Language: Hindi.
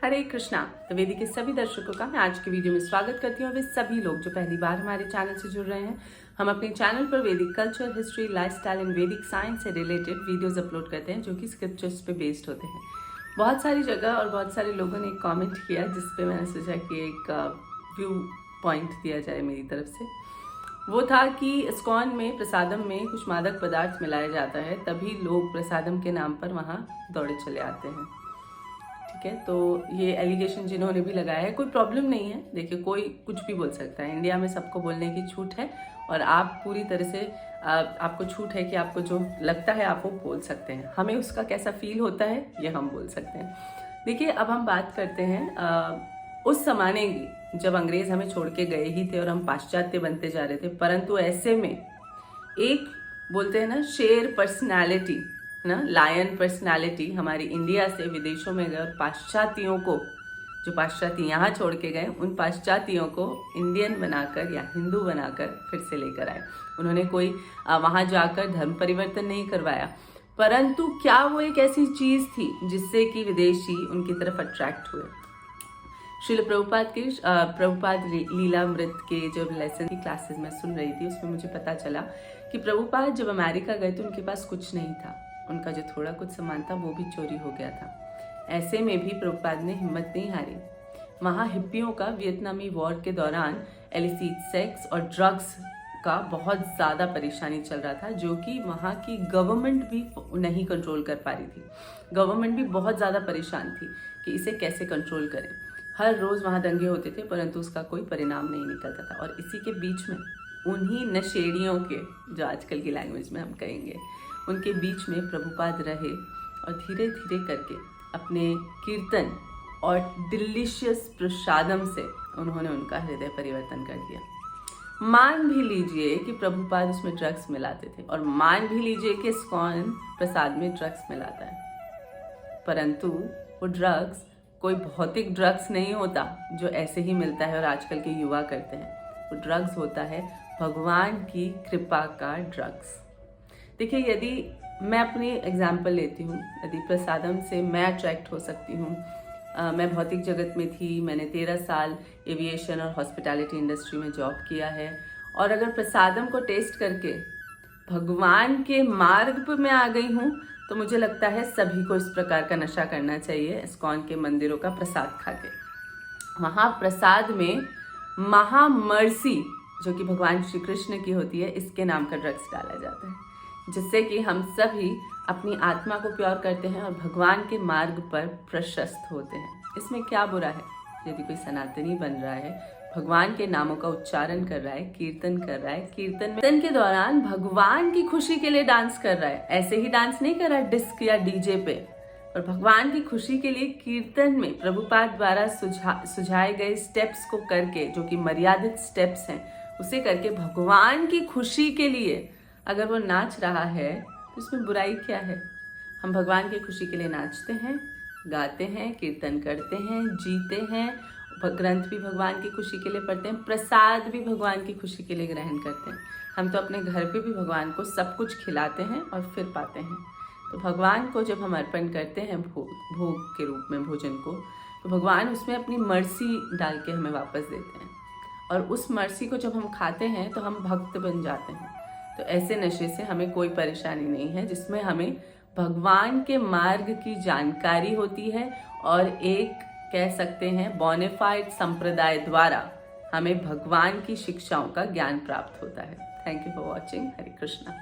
हरे कृष्णा। तो वेदिक के सभी दर्शकों का मैं आज की वीडियो में स्वागत करती हूँ। वे सभी लोग जो पहली बार हमारे चैनल से जुड़ रहे हैं, हम अपने चैनल पर वैदिक कल्चर, हिस्ट्री, लाइफस्टाइल एंड वैदिक साइंस से रिलेटेड वीडियोस अपलोड करते हैं जो कि स्क्रिप्चर्स पे बेस्ड होते हैं। बहुत सारी जगह और बहुत सारे लोगों ने एक कॉमेंट किया जिसपे मैंने सोचा कि एक व्यू पॉइंट दिया जाए मेरी तरफ से। वो था कि इस्कॉन में प्रसादम में कुछ मादक पदार्थ मिलाया जाता है, तभी लोग प्रसादम के नाम पर वहाँ दौड़े चले आते हैं। ठीक है, तो ये एलिगेशन जिन्होंने भी लगाया है, कोई प्रॉब्लम नहीं है। देखिए, कोई कुछ भी बोल सकता है, इंडिया में सबको बोलने की छूट है और आप पूरी तरह से आपको छूट है कि आपको जो लगता है आप वो बोल सकते हैं। हमें उसका कैसा फील होता है ये हम बोल सकते हैं। देखिए, अब हम बात करते हैं उस जमाने की जब अंग्रेज हमें छोड़ के गए ही थे और हम पाश्चात्य बनते जा रहे थे, परंतु ऐसे में एक बोलते हैं ना शेर पर्सनालिटी, ना लायन पर्सनालिटी हमारी इंडिया से विदेशों में गए और पाश्चात्यों को, जो पाश्चात्य यहाँ छोड़ के गए, उन पाश्चात्यों को इंडियन बनाकर या हिंदू बनाकर फिर से लेकर आए। उन्होंने कोई वहाँ जाकर धर्म परिवर्तन नहीं करवाया, परंतु क्या वो एक ऐसी चीज थी जिससे कि विदेशी उनकी तरफ अट्रैक्ट हुए। श्रील प्रभुपाद लीलामृत के जब लेसन की क्लासेस में सुन रही थी, उसमें मुझे पता चला कि प्रभुपाद जब अमेरिका गए तो उनके पास कुछ नहीं था, उनका जो थोड़ा कुछ सामान था वो भी चोरी हो गया था। ऐसे में भी प्रभुपाद ने हिम्मत नहीं हारी। वहाँ हिप्पियों का वियतनामी वॉर के दौरान एलिसिट सेक्स और ड्रग्स का बहुत ज़्यादा परेशानी चल रहा था, जो कि वहाँ की गवर्नमेंट भी नहीं कंट्रोल कर पा रही थी। गवर्नमेंट भी बहुत ज़्यादा परेशान थी कि इसे कैसे कंट्रोल करें। हर रोज़ वहाँ दंगे होते थे, परंतु उसका कोई परिणाम नहीं निकलता था। और इसी के बीच में उन्हीं नशेड़ियों के, जो आजकल की लैंग्वेज में हम कहेंगे, उनके बीच में प्रभुपाद रहे और धीरे धीरे करके अपने कीर्तन और डिलीशियस प्रसादम से उन्होंने उनका हृदय परिवर्तन कर दिया। मान भी लीजिए कि प्रभुपाद उसमें ड्रग्स मिलाते थे और मान भी लीजिए कि इस्कॉन प्रसाद में ड्रग्स मिलाता है, परंतु वो ड्रग्स कोई भौतिक ड्रग्स नहीं होता जो ऐसे ही मिलता है और आजकल के युवा करते हैं। वो ड्रग्स होता है भगवान की कृपा का ड्रग्स। देखिए, यदि मैं अपनी एग्जाम्पल लेती हूँ, यदि प्रसादम से मैं अट्रैक्ट हो सकती हूँ, मैं भौतिक जगत में थी, मैंने 13 साल एविएशन और हॉस्पिटैलिटी इंडस्ट्री में जॉब किया है, और अगर प्रसादम को टेस्ट करके भगवान के मार्ग पर मैं आ गई हूँ, तो मुझे लगता है सभी को इस प्रकार का नशा करना चाहिए, इस्कॉन के मंदिरों का प्रसाद खा के। वहाँ प्रसाद में महामर्सी, जो कि भगवान श्री कृष्ण की होती है, इसके नाम का ड्रग्स डाला जाता है, जिससे कि हम सभी अपनी आत्मा को प्योर करते हैं और भगवान के मार्ग पर प्रशस्त होते हैं। इसमें क्या बुरा है? यदि कोई सनातनी बन रहा है, भगवान के नामों का उच्चारण कर रहा है, कीर्तन कर रहा है, कीर्तन के दौरान भगवान की खुशी के लिए डांस कर रहा है, ऐसे ही डांस नहीं कर रहा है डिस्क या डीजे पे, और भगवान की खुशी के लिए कीर्तन में प्रभुपाद द्वारा सुझाए गए स्टेप्स को करके, जो कि मर्यादित स्टेप्स हैं, उसे करके भगवान की खुशी के लिए अगर वो नाच रहा है तो उसमें बुराई क्या है? हम भगवान की खुशी के लिए नाचते हैं, गाते हैं, कीर्तन करते हैं, जीते हैं, ग्रंथ भी भगवान की खुशी के लिए पढ़ते हैं, प्रसाद भी भगवान की खुशी के लिए ग्रहण करते हैं। हम तो अपने घर पे भी भगवान को सब कुछ खिलाते हैं और फिर पाते हैं। तो भगवान को जब हम अर्पण करते हैं भोग के रूप में भोजन को, तो भगवान उसमें अपनी मर्सी डाल के हमें वापस देते हैं, और उस मर्सी को जब हम खाते हैं तो हम भक्त बन जाते हैं। तो ऐसे नशे से हमें कोई परेशानी नहीं है, जिसमें हमें भगवान के मार्ग की जानकारी होती है और एक कह सकते हैं बोनाफाइड संप्रदाय द्वारा हमें भगवान की शिक्षाओं का ज्ञान प्राप्त होता है। Thank you for watching. Hare Krishna.